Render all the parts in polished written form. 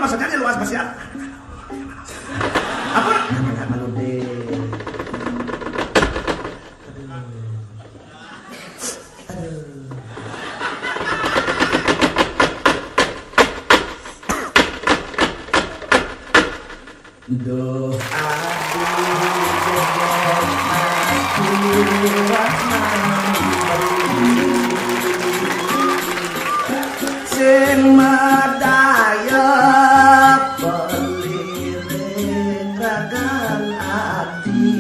maksudnya di luas pasiat. Apa? Malu deh. Duh, sing madaya pelirik ragan ati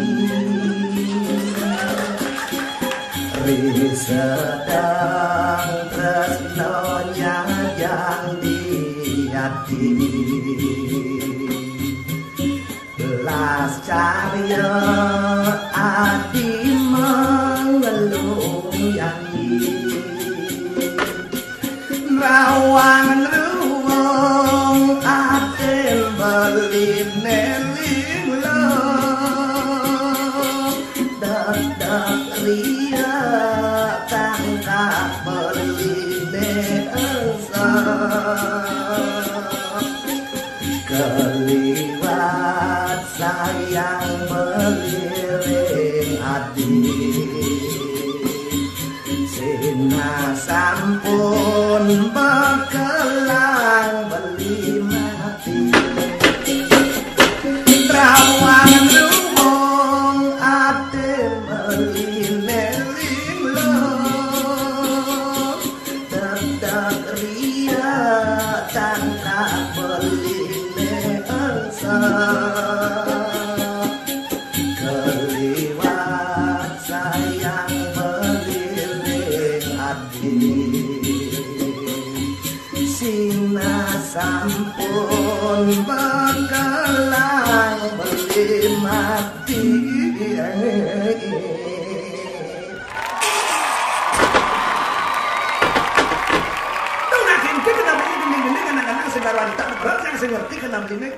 risedang tresno nyajang di ati belas carya ati mengelung yangi rawangan ruwung aten beline linglung dadak ria tangkap beline esa keliwat sayang beliring ati sina sampun bekelang beli mati rawangan rumong ate beli linglung dadak ria tangkap beli neesa keliwat sayang beliring ati sina sampun bekelang beli mati Tuh nakin ke kenapa ini gini-gini anak-anak segar wanita berat yang saya ngerti kenapa ini